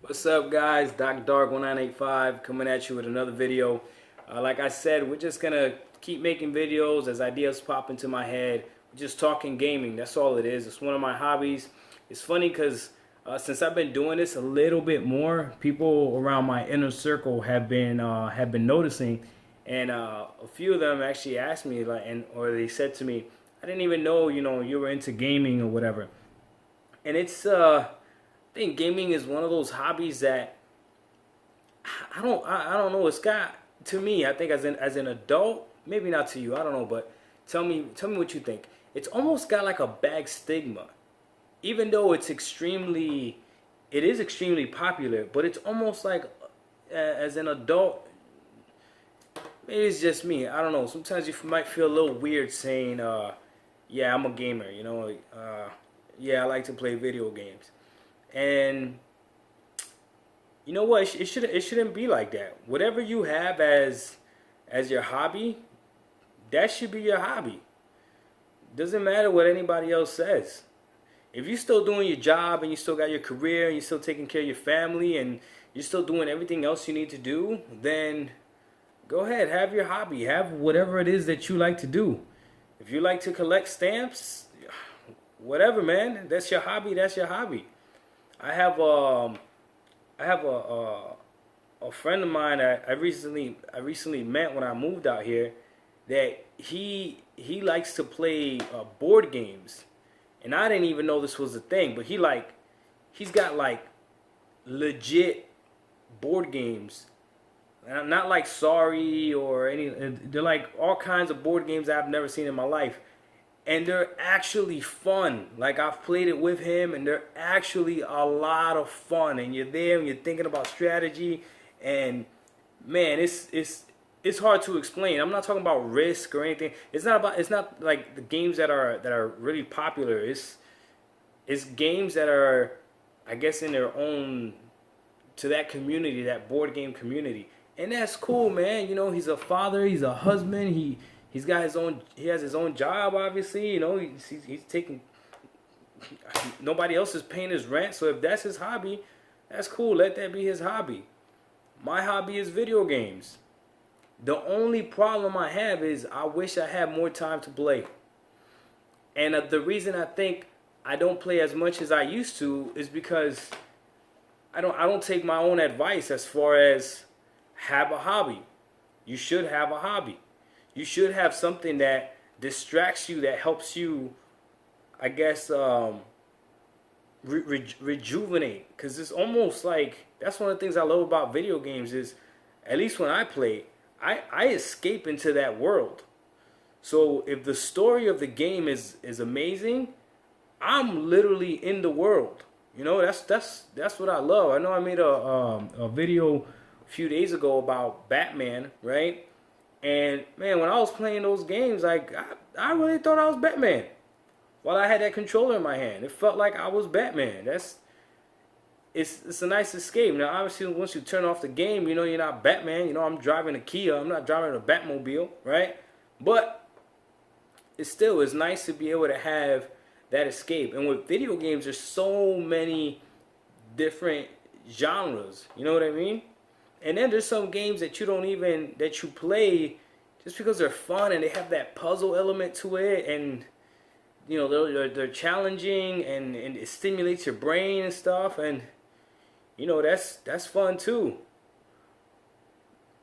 What's up, guys? Doc Dark 1985 coming at you with another video. Like I said, we're just gonna keep making videos as ideas pop into my head. We're just talking gaming. That's all it is. It's one of my hobbies. It's funny because since I've been doing this a little bit more, people around my inner circle have been noticing, and a few of them actually asked me, or they said to me, "I didn't even know you were into gaming or whatever." And I think gaming is one of those hobbies that I don't know. It's got, to me, I think as an adult, maybe not to you, I don't know, but tell me what you think. It's almost got like a bad stigma, even though it is extremely popular. But it's almost like as an adult, maybe it's just me. I don't know. Sometimes you might feel a little weird saying, "Yeah, I'm a gamer." Yeah, I like to play video games. And you know what? It shouldn't be like that. Whatever you have as your hobby, that should be your hobby. Doesn't matter what anybody else says. If you're still doing your job and you still got your career and you're still taking care of your family and you're still doing everything else you need to do, then go ahead, have your hobby. Have whatever it is that you like to do. If you like to collect stamps, whatever, man. That's your hobby. That's your hobby. I have a friend of mine that I recently met when I moved out here, that he likes to play board games, and I didn't even know this was a thing. But he's got like legit board games, not like Sorry or any. They're like all kinds of board games I've never seen in my life, and they're actually fun. Like, I've played it with him, and they're actually a lot of fun. And you're there, and you're thinking about strategy, and man, it's hard to explain. I'm not talking about Risk or anything. It's not like the games that are really popular. It's games that are, I guess, in their own, to that community, that board game community, and that's cool, man. He's a father, he's a husband, he has his own job, obviously. He's taking, nobody else is paying his rent. So if that's his hobby, that's cool. Let that be his hobby. My hobby is video games. The only problem I have is I wish I had more time to play. And the reason I think I don't play as much as I used to is because I don't take my own advice as far as have a hobby. You should have a hobby. You should have something that distracts you, that helps you, I guess, rejuvenate. Because it's almost like, that's one of the things I love about video games is, at least when I play, I escape into that world. So if the story of the game is amazing, I'm literally in the world. That's what I love. I know I made a video a few days ago about Batman, right? And man, when I was playing those games, like I really thought I was Batman. While I had that controller in my hand, it felt like I was Batman. It's a nice escape. Now, obviously, once you turn off the game, you're not Batman. I'm driving a Kia. I'm not driving a Batmobile, right? But it's nice to be able to have that escape. And with video games, there's so many different genres. You know what I mean? And then there's some games that you play just because they're fun and they have that puzzle element to it, and they're challenging, and it stimulates your brain and stuff, and that's fun too.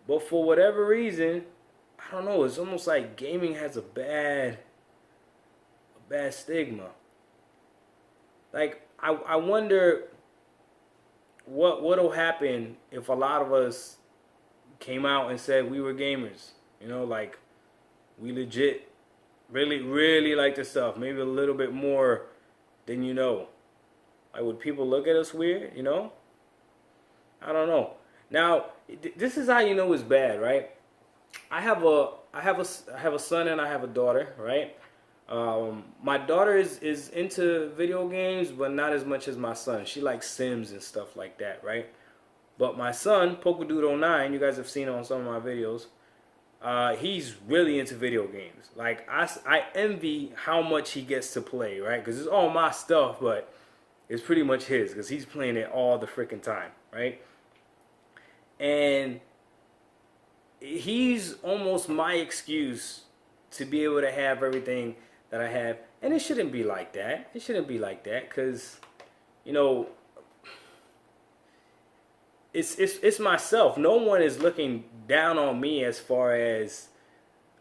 But for whatever reason, I don't know, it's almost like gaming has a bad stigma. Like, I wonder what'll happen if a lot of us came out and said we were gamers. Like, we legit really like this stuff, maybe a little bit more than like, would people look at us weird? I don't know. Now, this is how it's bad, right? I have a son and I have a daughter, right? My daughter is into video games, but not as much as my son. She likes Sims and stuff like that, right? But my son, PokeDude09, you guys have seen him on some of my videos. He's really into video games. Like, I envy how much he gets to play, right? Because it's all my stuff, but is pretty much his because he's playing it all the freaking time, right? And he's almost my excuse to be able to have everything that I have. And it shouldn't be like that. It shouldn't be like that because, you know, it's myself. No one is looking down on me as far as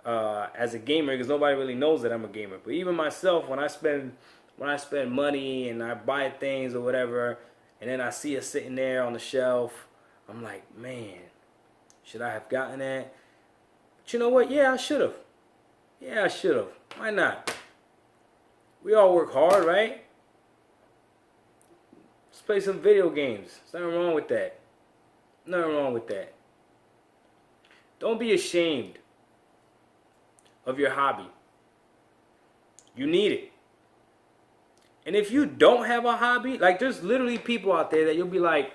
a gamer because nobody really knows that I'm a gamer. But even myself, when I spend money and I buy things or whatever, and then I see it sitting there on the shelf, I'm like, man, should I have gotten that? But you know what? Yeah, I should have. Yeah, I should have. Why not? We all work hard, right? Let's play some video games. There's nothing wrong with that. Nothing wrong with that. Don't be ashamed of your hobby. You need it. And if you don't have a hobby, like there's literally people out there that you'll be like,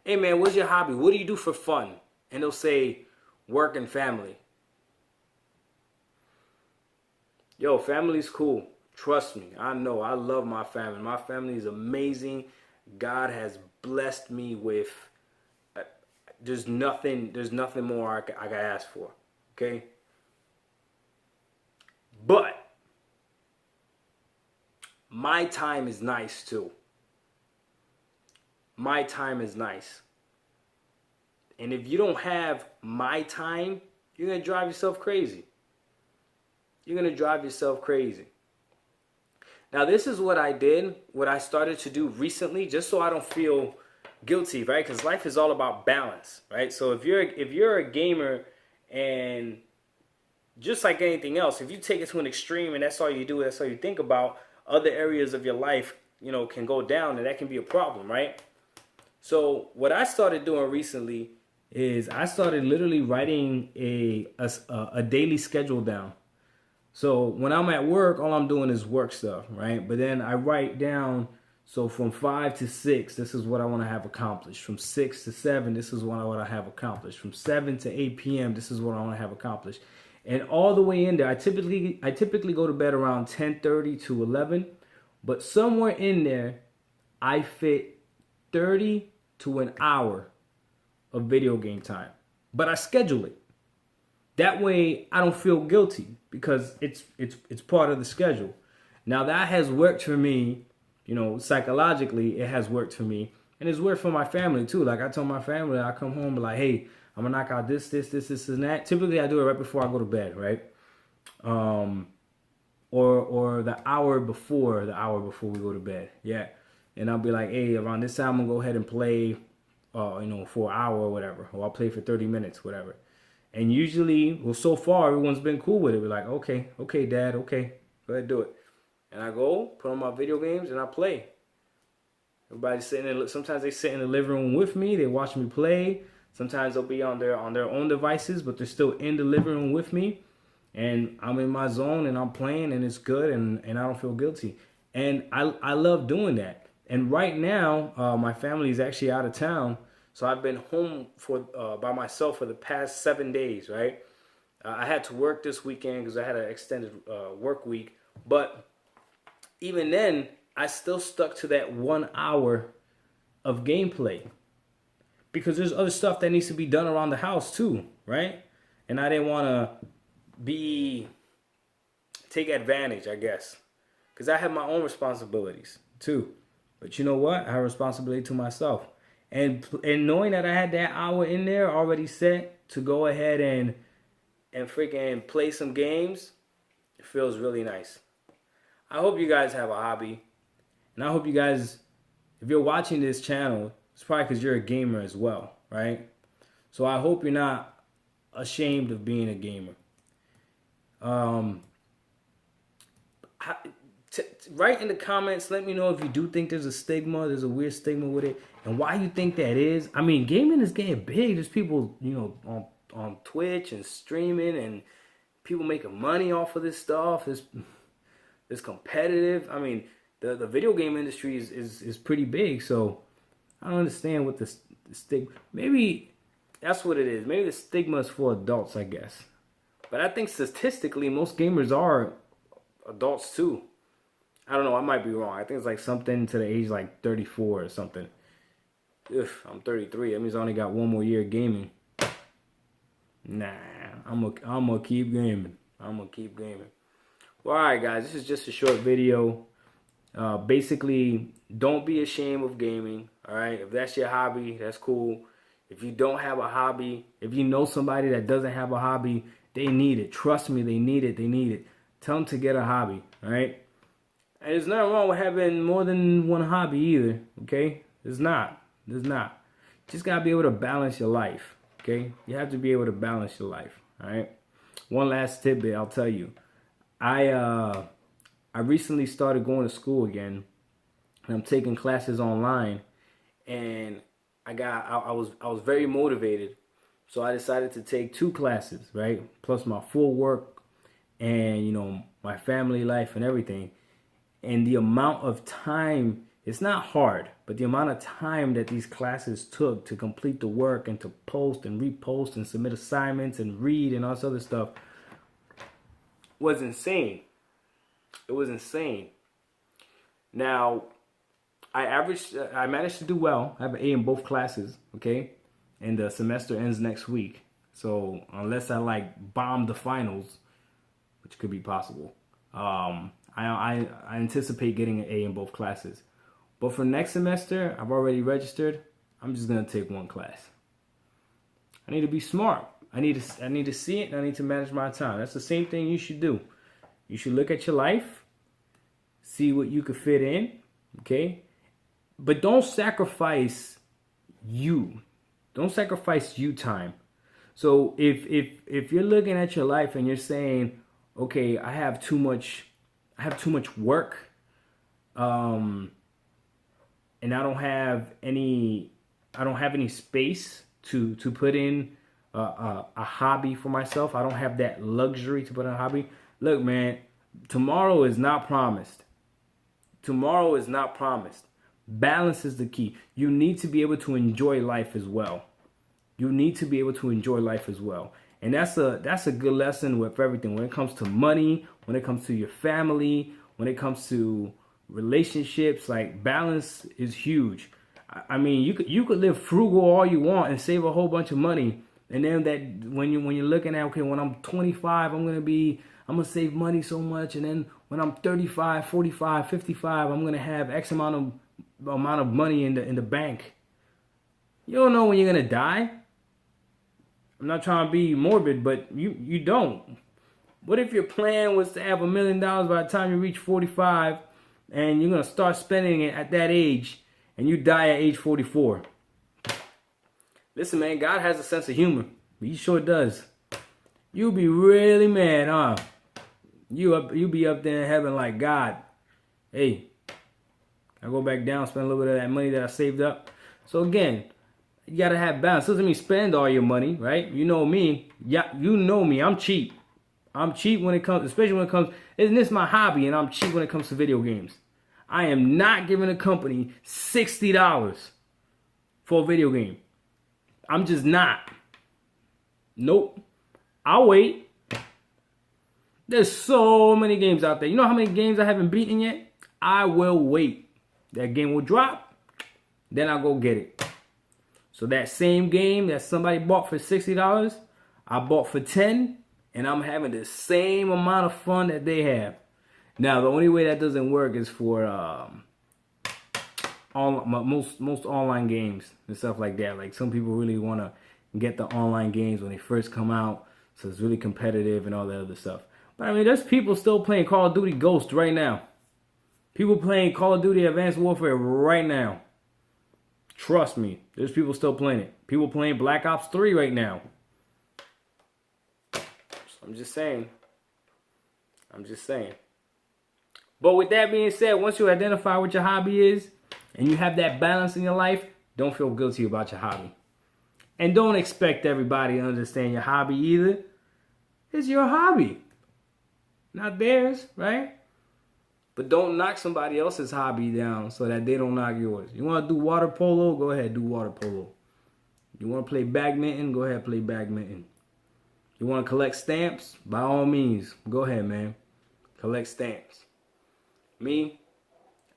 hey man, what's your hobby? What do you do for fun? And they'll say, work and family. Yo, family's cool. Trust me. I know. I love my family. My family is amazing. God has blessed me with, there's nothing more I can ask for. Okay? But my time is nice too. My time is nice. And if you don't have my time, you're going to drive yourself crazy. You're going to drive yourself crazy. Now, this is what I did, what I started to do recently, just so I don't feel guilty, right? Because life is all about balance, right? So if you're a gamer, and just like anything else, if you take it to an extreme and that's all you do, that's all you think about, other areas of your life, you know, can go down, and that can be a problem, right? So what I started doing recently is I started literally writing a daily schedule down. So when I'm at work, all I'm doing is work stuff, right? But then I write down, so from 5 to 6, this is what I want to have accomplished. From 6 to 7, this is what I want to have accomplished. From 7 to 8 p.m., this is what I want to have accomplished. And all the way in there, I typically go to bed around 10:30 to 11. But somewhere in there, I fit 30 to an hour of video game time. But I schedule it. That way, I don't feel guilty because it's part of the schedule. Now, that has worked for me, you know, psychologically, it has worked for me. And it's worked for my family, too. Like, I told my family, I come home and be like, hey, I'm going to knock out this, and that. Typically, I do it right before I go to bed, right? Or the hour before we go to bed. Yeah. And I'll be like, hey, around this time, I'm going to go ahead and play, you know, for an hour or whatever. Or I'll play for 30 minutes, whatever. And usually, well, so far, everyone's been cool with it. We're like, okay, Dad, okay, go ahead, do it. And I go, put on my video games, and I play. Everybody's sitting there. Sometimes they sit in the living room with me. They watch me play. Sometimes they'll be on their own devices, but they're still in the living room with me. And I'm in my zone, and I'm playing, and it's good, and I don't feel guilty. And I love doing that. And right now, my family is actually out of town. So I've been home by myself for the past 7 days, right? I had to work this weekend because I had an extended work week. But even then, I still stuck to that 1 hour of gameplay. Because there's other stuff that needs to be done around the house too, right? And I didn't want to take advantage, I guess. Because I have my own responsibilities too. But you know what? I have a responsibility to myself. And knowing that I had that hour in there already set to go ahead and freaking play some games, it feels really nice. I hope you guys have a hobby. And I hope you guys, if you're watching this channel, it's probably because you're a gamer as well, right? So I hope you're not ashamed of being a gamer. Write in the comments, let me know if you do think there's a weird stigma with it, and why you think that is. I mean, gaming is getting big. There's people, you know, on Twitch and streaming, and people making money off of this stuff. It's competitive. I mean, the video game industry is pretty big, so I don't understand what the stigma. Maybe that's what it is. Maybe the stigma is for adults, I guess. But I think statistically, most gamers are adults too. I don't know. I might be wrong. I think it's like something to the age like 34 or something. If I'm 33, that means I only got one more year of gaming. Nah, I'm gonna keep gaming. I'm gonna keep gaming. Well, all right, guys. This is just a short video. Basically, don't be ashamed of gaming. All right, if that's your hobby, that's cool. If you don't have a hobby, if you know somebody that doesn't have a hobby, they need it. Trust me, they need it. They need it. Tell them to get a hobby. All right. And there's nothing wrong with having more than one hobby either. Okay, there's not. There's not. Just gotta be able to balance your life. Okay, you have to be able to balance your life. All right. One last tidbit I'll tell you. I recently started going to school again, and I'm taking classes online, and I was very motivated, so I decided to take 2 classes, right? Plus my full work and my family life and everything. And the amount of time, it's not hard, but the amount of time that these classes took to complete the work and to post and repost and submit assignments and read and all this other stuff was insane. It was insane. Now, I managed to do well. I have an A in both classes, okay? And the semester ends next week. So unless I like bomb the finals, which could be possible, I anticipate getting an A in both classes. But for next semester, I've already registered. I'm just gonna take 1 class. I need to be smart. I need to see it, and I need to manage my time. That's the same thing you should do. You should look at your life, see what you could fit in, okay? But don't sacrifice you. Don't sacrifice you time. So if you're looking at your life and you're saying, okay, I have too much work, and I don't have any space to put in a hobby for myself. I don't have that luxury to put in a hobby. Look, man, tomorrow is not promised. Tomorrow is not promised. Balance is the key. You need to be able to enjoy life as well. You need to be able to enjoy life as well. And that's a good lesson with everything. When it comes to money, when it comes to your family, when it comes to relationships, like balance is huge. I mean, you could live frugal all you want and save a whole bunch of money. And then that when you're looking at, okay, when I'm 25, I'm gonna save money so much, and then when I'm 35, 45, 55, I'm gonna have X amount of money in the bank. You don't know when you're gonna die. I'm not trying to be morbid, but you don't. What if your plan was to have $1 million by the time you reach 45, and you're gonna start spending it at that age, and you die at age 44? Listen, man, God has a sense of humor. He sure does. You'll be really mad, huh? You be up there in heaven like, God, hey, I go back down, spend a little bit of that money that I saved up. So again, you gotta have balance. Doesn't mean spend all your money, right? You know me. Yeah, you know me. I'm cheap. I'm cheap when it comes, especially when it comes, and this is my hobby, and I'm cheap when it comes to video games. I am not giving a company $60 for a video game. I'm just not. Nope. I'll wait. There's so many games out there. You know how many games I haven't beaten yet? I will wait. That game will drop, then I'll go get it. So that same game that somebody bought for $60, I bought for $10, and I'm having the same amount of fun that they have. Now, the only way that doesn't work is for most online games and stuff like that. Like, some people really want to get the online games when they first come out, so it's really competitive and all that other stuff. But I mean, there's people still playing Call of Duty Ghost right now. People playing Call of Duty Advanced Warfare right now. Trust me, there's people still playing it. People playing Black Ops 3 right now. So I'm just saying. But with that being said, once you identify what your hobby is and you have that balance in your life, don't feel guilty about your hobby. And don't expect everybody to understand your hobby either. It's your hobby, not theirs, right? But don't knock somebody else's hobby down so that they don't knock yours. You want to do water polo? Go ahead, do water polo. You want to play badminton? Go ahead, play badminton. You want to collect stamps? By all means, go ahead, man. Collect stamps. Me,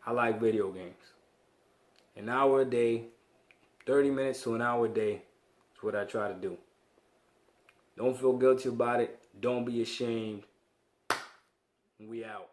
I like video games. An hour a day, 30 minutes to an hour a day is what I try to do. Don't feel guilty about it. Don't be ashamed. We out.